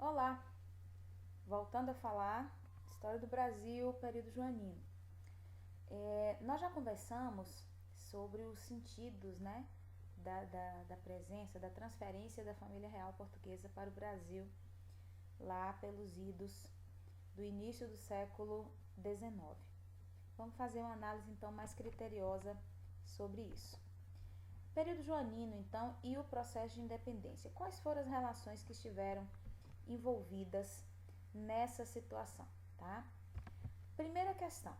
Olá, voltando a falar, história do Brasil, período joanino. Nós já conversamos sobre os sentidos, né, da presença, da transferência da família real portuguesa para o Brasil, lá pelos idos do início do século XIX. Vamos fazer uma análise então mais criteriosa sobre isso. Período joanino, então, e o processo de independência. Quais foram as relações que estiveram envolvidas nessa situação, tá? Primeira questão,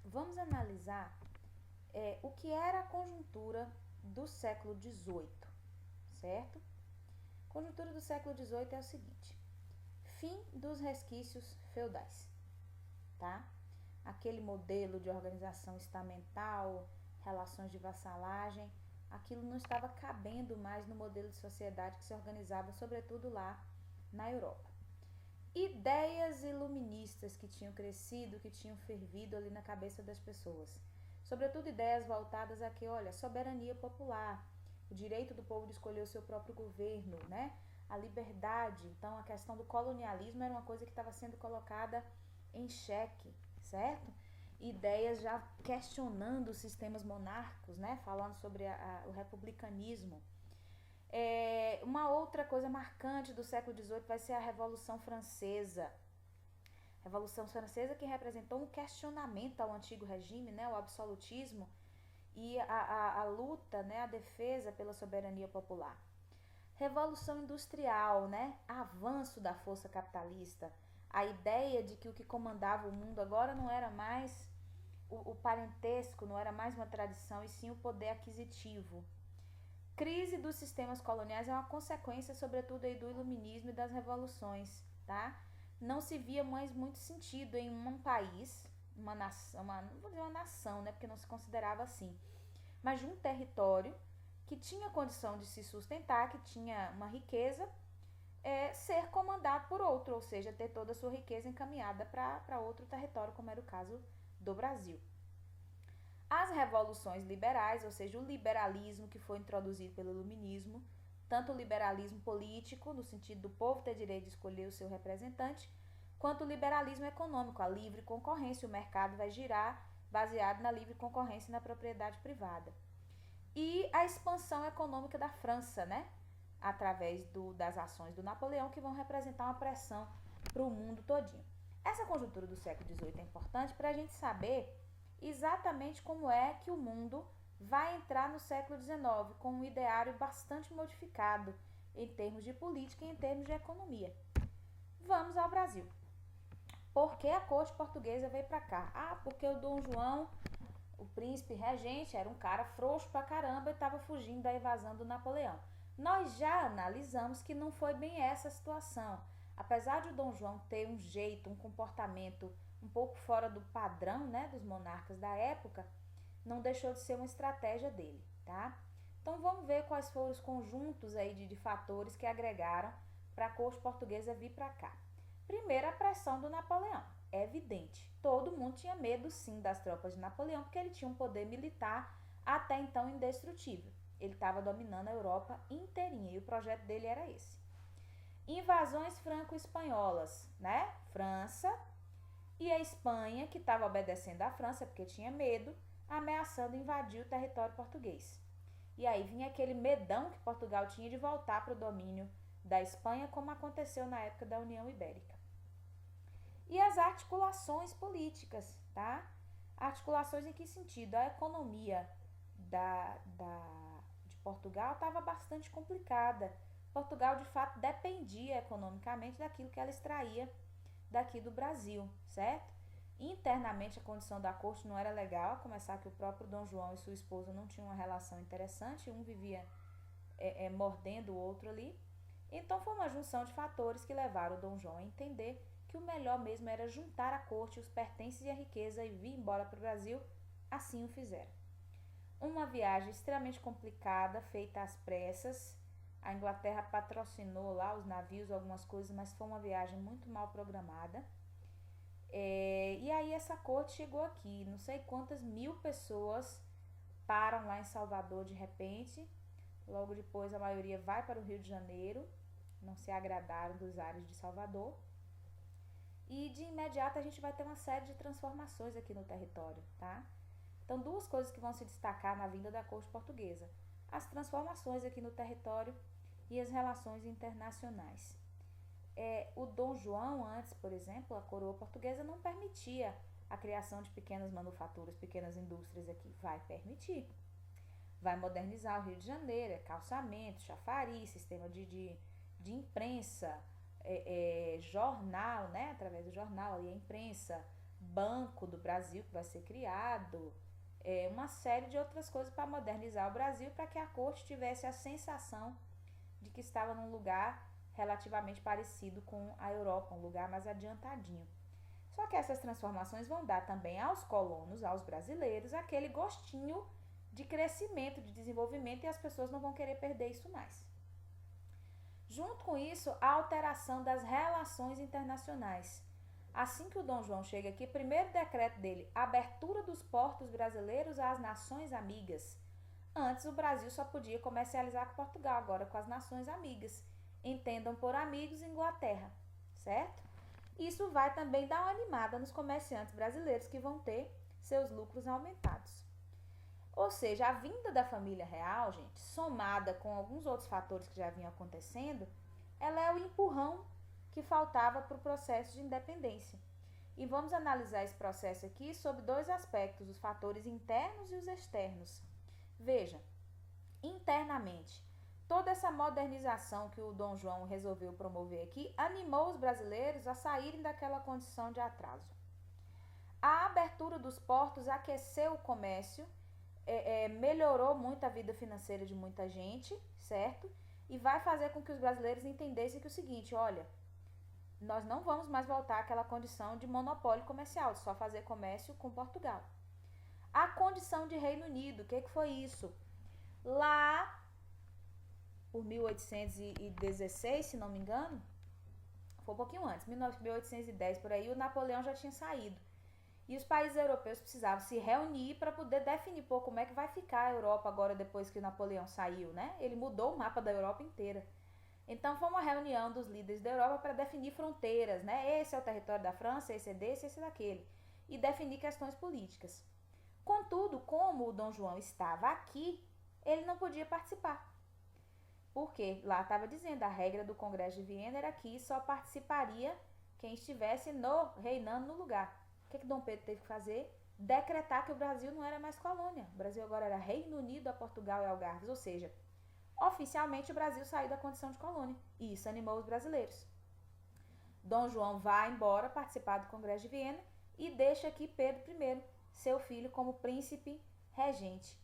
vamos analisar o que era a conjuntura do século XVIII, certo? A conjuntura do século XVIII é o seguinte: fim dos resquícios feudais, tá? Aquele modelo de organização estamental, relações de vassalagem, aquilo não estava cabendo mais no modelo de sociedade que se organizava, sobretudo lá na Europa. Ideias iluministas que tinham crescido, que tinham fervido ali na cabeça das pessoas. Sobretudo ideias voltadas a que, olha, soberania popular, o direito do povo de escolher o seu próprio governo, né? A liberdade. Então, a questão do colonialismo era uma coisa que estava sendo colocada em xeque, certo? Ideias já questionando os sistemas monárquicos, né? Falando sobre o republicanismo. Uma outra coisa marcante do século XVIII vai ser a Revolução Francesa. Revolução Francesa que representou um questionamento ao antigo regime, né, o absolutismo, e a luta, né, a defesa pela soberania popular. Revolução Industrial, né, avanço da força capitalista, a ideia de que o que comandava o mundo agora não era mais o parentesco, não era mais uma tradição, e sim o poder aquisitivo. Crise dos sistemas coloniais é uma consequência, sobretudo, aí do iluminismo e das revoluções, tá? Não se via mais muito sentido em um país, uma nação, não vou dizer uma nação, né, porque não se considerava assim, mas de um território que tinha condição de se sustentar, que tinha uma riqueza, ser comandado por outro, ou seja, ter toda a sua riqueza encaminhada para outro território, como era o caso do Brasil. As revoluções liberais, ou seja, o liberalismo que foi introduzido pelo iluminismo, tanto o liberalismo político, no sentido do povo ter direito de escolher o seu representante, quanto o liberalismo econômico, a livre concorrência, o mercado vai girar baseado na livre concorrência e na propriedade privada. E a expansão econômica da França, né? Através das ações do Napoleão, que vão representar uma pressão para o mundo todinho. Essa conjuntura do século XVIII é importante para a gente saber exatamente como é que o mundo vai entrar no século XIX, com um ideário bastante modificado em termos de política e em termos de economia. Vamos ao Brasil. Por que a corte portuguesa veio para cá? Porque o Dom João, o príncipe regente, era um cara frouxo pra caramba e estava fugindo da invasão do Napoleão. Nós já analisamos que não foi bem essa a situação. Apesar de o Dom João ter um jeito, um comportamento um pouco fora do padrão, né, dos monarcas da época, não deixou de ser uma estratégia dele, tá? Então vamos ver quais foram os conjuntos aí de fatores que agregaram para a corte portuguesa vir para cá. Primeiro, a pressão do Napoleão. É evidente, todo mundo tinha medo sim das tropas de Napoleão, porque ele tinha um poder militar até então indestrutível. Ele estava dominando a Europa inteirinha e o projeto dele era esse. Invasões franco-espanholas, né? França e a Espanha, que estava obedecendo à França porque tinha medo, ameaçando invadir o território português. E aí vinha aquele medão que Portugal tinha de voltar para o domínio da Espanha, como aconteceu na época da União Ibérica. E as articulações políticas, tá? Articulações em que sentido? A economia de Portugal estava bastante complicada. Portugal, de fato, dependia economicamente daquilo que ela extraía daqui do Brasil, certo? Internamente a condição da corte não era legal, a começar que o próprio Dom João e sua esposa não tinham uma relação interessante, um vivia mordendo o outro ali. Então foi uma junção de fatores que levaram o Dom João a entender que o melhor mesmo era juntar a corte, os pertences e a riqueza e vir embora para o Brasil. Assim o fizeram. Uma viagem extremamente complicada, feita às pressas. A Inglaterra patrocinou lá os navios, algumas coisas, mas foi uma viagem muito mal programada. E aí essa corte chegou aqui, não sei quantas mil pessoas param lá em Salvador de repente. Logo depois a maioria vai para o Rio de Janeiro. não se agradaram dos ares de Salvador. E de imediato a gente vai ter uma série de transformações aqui no território, tá? Então, duas coisas que vão se destacar na vinda da corte portuguesa: as transformações aqui no território e as relações internacionais. O Dom João, antes, por exemplo, a coroa portuguesa não permitia a criação de pequenas manufaturas, pequenas indústrias aqui. Vai permitir. Vai modernizar o Rio de Janeiro, calçamento, chafariz, sistema de imprensa, jornal, né? Através do jornal ali, a imprensa, Banco do Brasil que vai ser criado, uma série de outras coisas para modernizar o Brasil, para que a corte tivesse a sensação de que estava num lugar relativamente parecido com a Europa, um lugar mais adiantadinho. Só que essas transformações vão dar também aos colonos, aos brasileiros, aquele gostinho de crescimento, de desenvolvimento, e as pessoas não vão querer perder isso mais. Junto com isso, a alteração das relações internacionais. Assim que o Dom João chega aqui, primeiro decreto dele, abertura dos portos brasileiros às nações amigas. Antes o Brasil só podia comercializar com Portugal, agora com as nações amigas. Entendam por amigos Inglaterra, certo? Isso vai também dar uma animada nos comerciantes brasileiros que vão ter seus lucros aumentados. Ou seja, a vinda da família real, gente, somada com alguns outros fatores que já vinham acontecendo, ela é o empurrão que faltava para o processo de independência. E vamos analisar esse processo aqui sob dois aspectos, os fatores internos e os externos. Veja, internamente, toda essa modernização que o Dom João resolveu promover aqui animou os brasileiros a saírem daquela condição de atraso. A abertura dos portos aqueceu o comércio, melhorou muito a vida financeira de muita gente, certo? E vai fazer com que os brasileiros entendessem que o seguinte, olha, nós não vamos mais voltar àquela condição de monopólio comercial, de só fazer comércio com Portugal. A condição de Reino Unido, o que foi isso? Lá, por 1816, se não me engano, foi um pouquinho antes, 1810 por aí, o Napoleão já tinha saído. E os países europeus precisavam se reunir para poder definir como é que vai ficar a Europa agora depois que o Napoleão saiu, né? Ele mudou o mapa da Europa inteira. Então foi uma reunião dos líderes da Europa para definir fronteiras, né? Esse é o território da França, esse é desse, esse é daquele. E definir questões políticas. Contudo, como o Dom João estava aqui, ele não podia participar. Porque lá estava dizendo, a regra do Congresso de Viena era que só participaria quem estivesse reinando no lugar. O que Dom Pedro teve que fazer? Decretar que o Brasil não era mais colônia. O Brasil agora era Reino Unido a Portugal e Algarves, ou seja, oficialmente o Brasil saiu da condição de colônia. E isso animou os brasileiros. Dom João vai embora participar do Congresso de Viena e deixa aqui Pedro I, seu filho, como príncipe regente.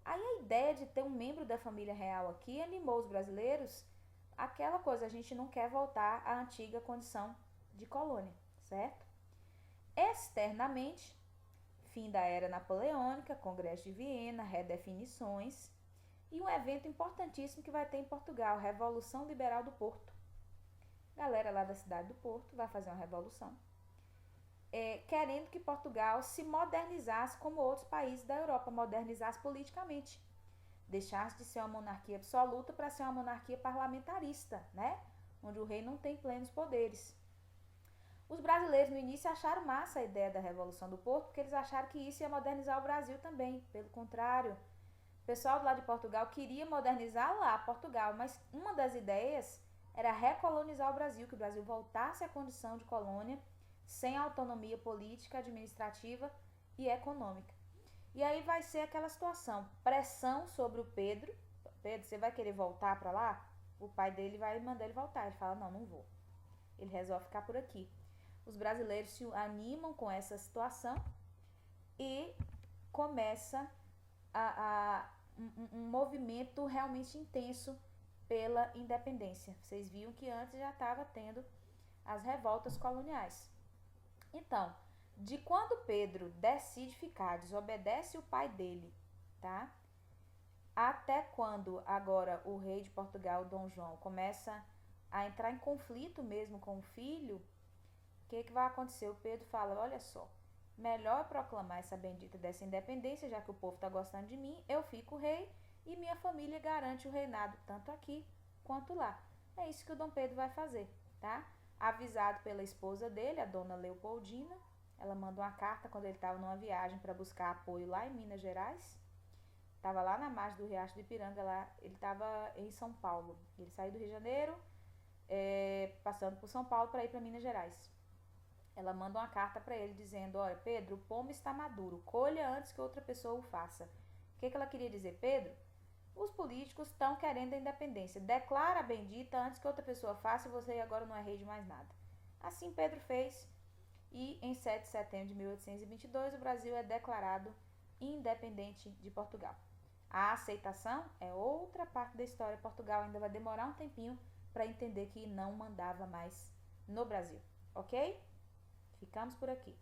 Aí a ideia de ter um membro da família real aqui animou os brasileiros. Aquela coisa, a gente não quer voltar à antiga condição de colônia, certo? Externamente, fim da era napoleônica, Congresso de Viena, redefinições e um evento importantíssimo que vai ter em Portugal, Revolução Liberal do Porto. Galera lá da cidade do Porto vai fazer uma revolução, querendo que Portugal se modernizasse como outros países da Europa, modernizasse politicamente, deixasse de ser uma monarquia absoluta para ser uma monarquia parlamentarista, né? Onde o rei não tem plenos poderes. Os brasileiros no início acharam massa a ideia da Revolução do Porto, porque eles acharam que isso ia modernizar o Brasil também. Pelo contrário, o pessoal do lado de Portugal queria modernizar lá Portugal, mas uma das ideias era recolonizar o Brasil, que o Brasil voltasse à condição de colônia, sem autonomia política, administrativa e econômica. E aí vai ser aquela situação, pressão sobre o Pedro. Pedro, você vai querer voltar para lá? O pai dele vai mandar ele voltar. Ele fala, não vou. Ele resolve ficar por aqui. Os brasileiros se animam com essa situação e começa um movimento realmente intenso pela independência. Vocês viram que antes já estava tendo as revoltas coloniais. Então, de quando Pedro decide ficar, desobedece o pai dele, tá? Até quando agora o rei de Portugal, Dom João, começa a entrar em conflito mesmo com o filho, o que vai acontecer? O Pedro fala, olha só, melhor proclamar essa bendita dessa independência, já que o povo está gostando de mim, eu fico rei e minha família garante o reinado tanto aqui quanto lá. É isso que o Dom Pedro vai fazer, tá? Avisado pela esposa dele, a dona Leopoldina, ela manda uma carta quando ele estava numa viagem para buscar apoio lá em Minas Gerais. Estava lá na margem do Riacho do Ipiranga, lá, ele estava em São Paulo. Ele saiu do Rio de Janeiro, passando por São Paulo para ir para Minas Gerais. Ela manda uma carta para ele dizendo: olha, Pedro, o pomo está maduro, colha antes que outra pessoa o faça. O que ela queria dizer, Pedro? Os políticos estão querendo a independência. Declara a bendita antes que outra pessoa faça e você agora não é rei de mais nada. Assim Pedro fez e em 7 de setembro de 1822 o Brasil é declarado independente de Portugal. A aceitação é outra parte da história. Portugal ainda vai demorar um tempinho para entender que não mandava mais no Brasil, ok? Ficamos por aqui.